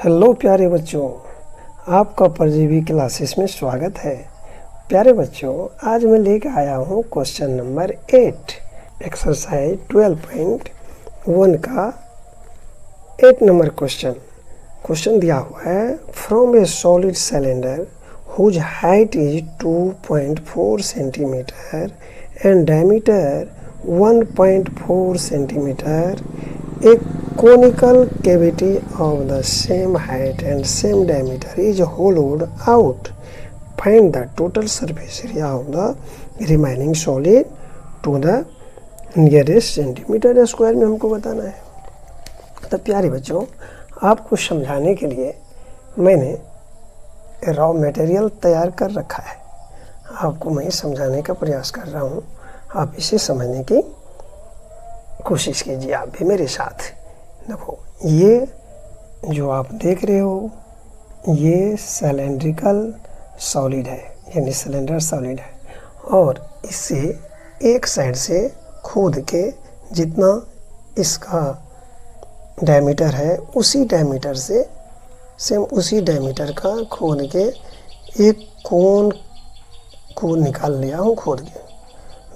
Hello प्यारे बच्चों, आपका परजीवी क्लासेस में स्वागत है। प्यारे बच्चों, आज मैं लेकर आया हूँ क्वेश्चन नंबर 8 एक्सरसाइज 12.1 का 8 नंबर क्वेश्चन दिया हुआ है। From a solid cylinder whose height is 2.4 centimetre and diameter 1.4 centimetre, a conical cavity of the same height and same diameter is hollowed out. Find the total surface area of the remaining solid to the nearest centimeter square में हमको बताना है। तो प्यारे बच्चों, आपको समझाने के लिए मैंने रॉ मटेरियल तैयार कर रखा है। आपको मैं समझाने का प्रयास कर रहा हूँ, आप इसे समझने की कोशिश कीजिए आप भी मेरे साथ। देखो, ये जो आप देख रहे हो ये सिलेंड्रिकल सॉलिड है, यानी सिलेंडर सॉलिड है, और इससे एक साइड से खोद के जितना इसका डायमीटर है उसी डायमीटर से सेम उसी डायमीटर का खोद के एक कोन को निकाल लिया हूँ खोद के।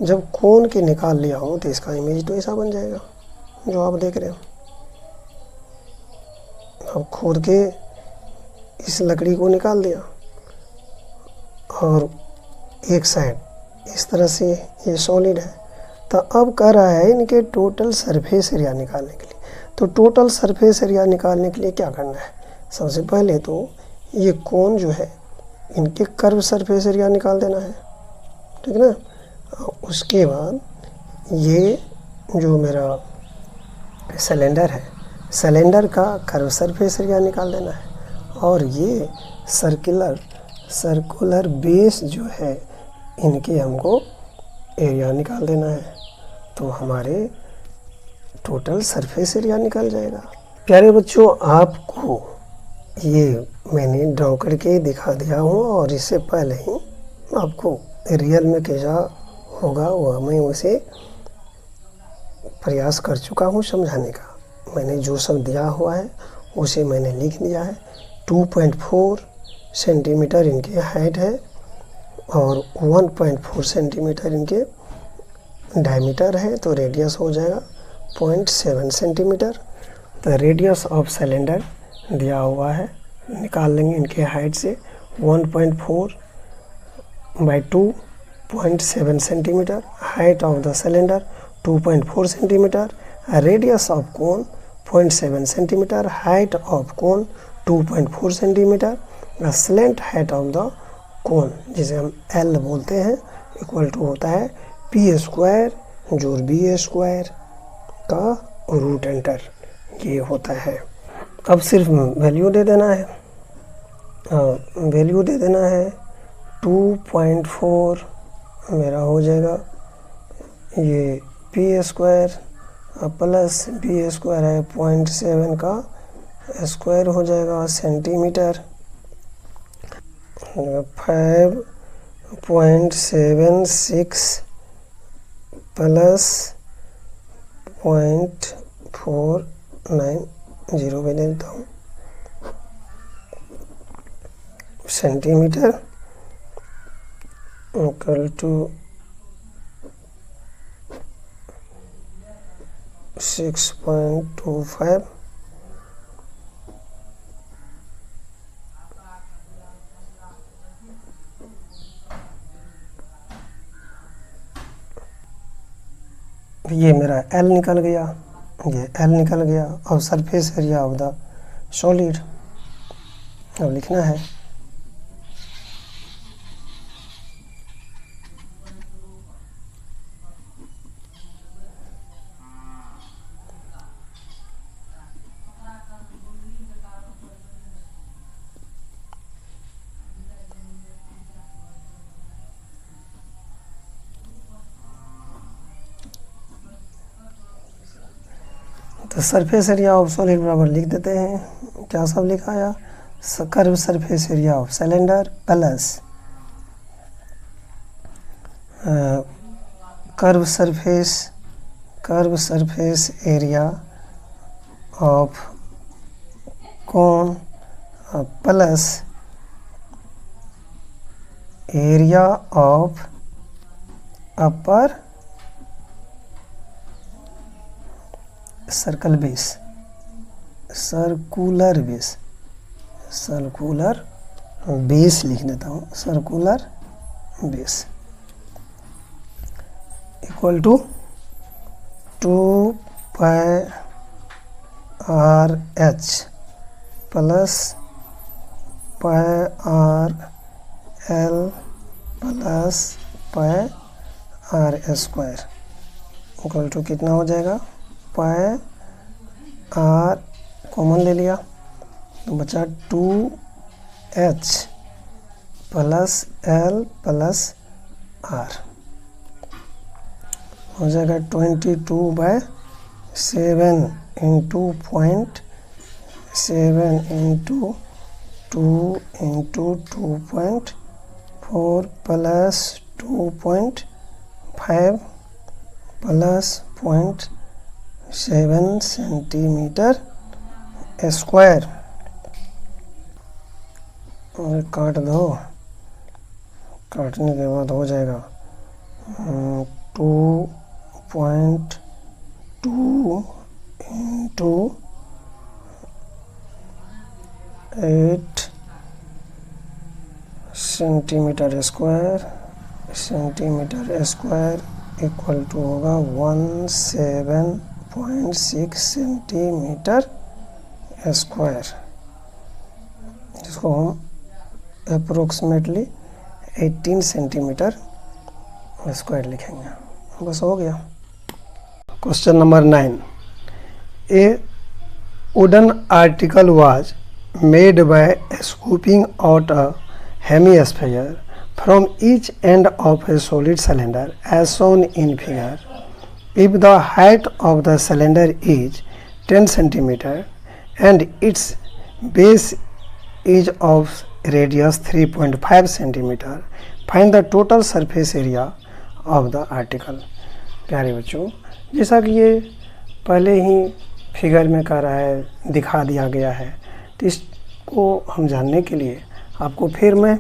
जब कोन के निकाल लिया हो तो इसका इमेज तो ऐसा बन जाएगा जो आप देख रहे हो। अब खोद के इस लकड़ी को निकाल दिया और एक साइड इस तरह से ये सॉलिड है। तो अब कह रहा है इनके टोटल सरफेस एरिया निकालने के लिए। तो टोटल सरफेस एरिया निकालने के लिए क्या करना है? सबसे पहले तो ये कोन जो है इनके कर्व सरफेस एरिया निकाल देना है, ठीक है ना। उसके बाद ये जो मेरा सिलेंडर है, सिलेंडर का कर्व सरफेस एरिया निकाल देना है, और ये सर्कुलर बेस जो है इनके हमको एरिया निकाल देना है। तो हमारे टोटल सरफेस एरिया निकल जाएगा। प्यारे बच्चों, आपको ये मैंने ड्रॉ करके दिखा दिया हूँ, और इससे पहले ही आपको रियल में कैसा होगा वह मैं उसे प्रयास कर चुका हूँ समझाने का। मैंने जो सब दिया हुआ है उसे मैंने लिख दिया है। 2.4 सेंटीमीटर इनकी हाइट है और 1.4 सेंटीमीटर इनके डायमीटर है, तो रेडियस हो जाएगा 0.7 सेंटीमीटर। तो रेडियस ऑफ सिलेंडर दिया हुआ है, निकाल लेंगे इनके हाइट से 1.4 by 2.7 centimetre. Height of the cylinder 2.4 centimetre, radius of cone 0.7 centimetre, height of cone 2.4 centimetre, slant height of the cone जिसे हम L बोलते हैं इक्वल टू होता है P स्क्वायर जोड़ B स्क्वायर का रूट एंटर, ये होता है। अब सिर्फ वैल्यू दे देना है, वैल्यू दे देना है 2.4 मेरा हो जाएगा ये P square plus B square है 0.7 का स्क्वायर हो जाएगा सेंटीमीटर, 5.76 प्लस 0.490 में देता हूँ सेंटीमीटर इक्वल टू 6.25। ये मेरा L निकल गया, ये L निकल गया। और surface area of the solid अब लिखना है तो सरफेस एरिया ऑफ सॉलिड बराबर लिख देते हैं। क्या सब लिखा आया? Curve surface area of cylinder plus curve surface area of cone plus area of upper circle base, circular base लिख देता हूँ, circular base equal to 2πr(h) plus πr(l) plus πr² equal to कितना हो जाएगा, πr कॉमन ले लिया तो बचा 2h plus l plus r हो जाएगा 22/7 into 0.7 into 2 into 2.4 plus 2.5 plus 0.7 centimetre square. और काट दो, काटने के बाद हो जाएगा 2.2 into 8 centimetre square equal to होगा 17.6 सेंटीमीटर स्क्वायर, जिसको हम अप्रोक्सीमेटली 18 सेंटीमीटर स्क्वायर लिखेंगे। बस हो गया। Question number 9, A wooden article was made by scooping out a hemisphere from each end of a solid cylinder as shown in figure. If the height of the cylinder is 10 cm and its base is of radius 3.5 cm, find the total surface area of the article. प्यारे बच्चों, जैसा कि ये पहले ही figure में कर रहा है, दिखा दिया गया है, तो इसको हम जानने के लिए आपको फिर मैं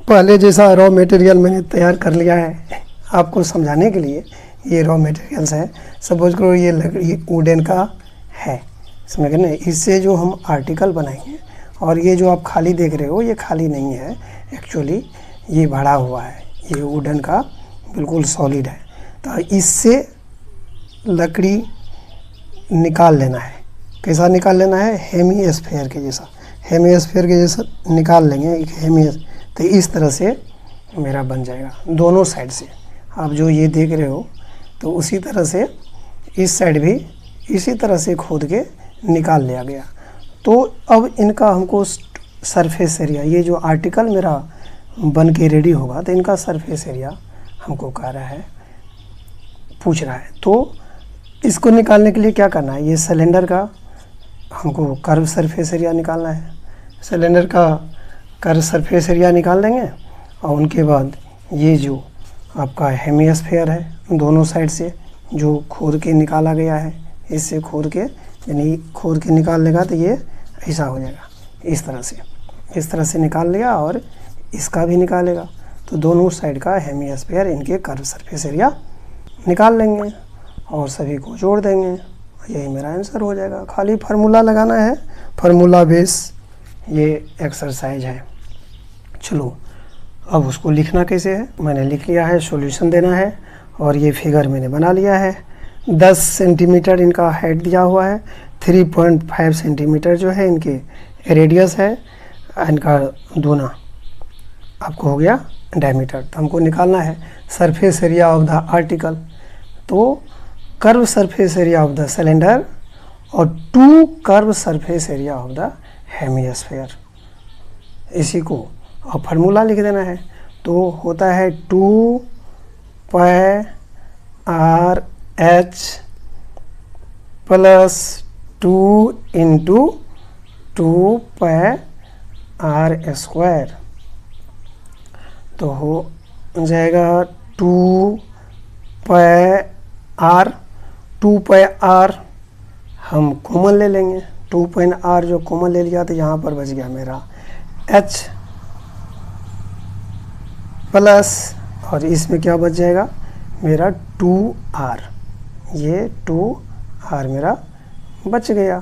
पहले जैसा रॉ मटेरियल मैंने तैयार कर लिया है आपको समझाने के लिए। ये रॉ मटेरियल्स है, सपोज करो ये लकड़ी वुडन का है, समझ गए ना। इससे जो हम आर्टिकल बनाएंगे, और ये जो आप खाली देख रहे हो ये खाली नहीं है, एक्चुअली ये भरा हुआ है, ये वुडन का बिल्कुल सॉलिड है। तो इससे लकड़ी निकाल लेना है। कैसा निकाल लेना है? हेमीस्फीयर के जैसा, हेमीस्फीयर के जैसा निकाल लेंगे एक तो इस तरह से मेरा बन जाएगा दोनों साइड से। आप जो ये देख रहे हो तो उसी तरह से इस साइड भी इसी तरह से खोद के निकाल लिया गया। तो अब इनका हमको सरफेस एरिया, ये जो आर्टिकल मेरा बन के रेडी होगा तो इनका सरफेस एरिया हमको कह रहा है, पूछ रहा है। तो इसको निकालने के लिए क्या करना है? ये सिलेंडर का हमको कर्व सरफेस एरिया निकालना है। सिलेंडर का कर्व सरफेस एरिया निकाल देंगे और उनके बाद ये जो आपका हेमीस्फीयर है दोनों साइड से जो खोद के निकाला गया है, इससे खोद के यानी खोद के निकाल लेगा तो ये ऐसा हो जाएगा, इस तरह से निकाल लिया और इसका भी निकालेगा। तो दोनों साइड का हेमीस्फीयर इनके कर्व सरफेस एरिया निकाल लेंगे और सभी को जोड़ देंगे, यही मेरा आंसर हो जाएगा। खाली फार्मूला लगाना है, फार्मूला बेस ये एक्सरसाइज है। चलो अब उसको लिखना कैसे है, मैंने लिख लिया है, सॉल्यूशन देना है और ये फिगर मैंने बना लिया है। 10 सेंटीमीटर इनका हाइट दिया हुआ है, 3.5 सेंटीमीटर जो है इनके रेडियस है, इनका दूना आपको हो गया डायमीटर। तो हमको निकालना है surface area of the article. तो curve surface area of the cylinder और 2 curve surface area of the hemisphere, इसी को और फार्मूला लिख देना है। तो होता है 2πr(h) प्लस 2 इंटू 2πr²। तो हो जाएगा 2πr हम कॉमन ले लेंगे 2r जो कॉमन ले लिया तो यहाँ पर बच गया मेरा h प्लस, और इसमें क्या बच जाएगा मेरा 2r, ये 2r मेरा बच गया।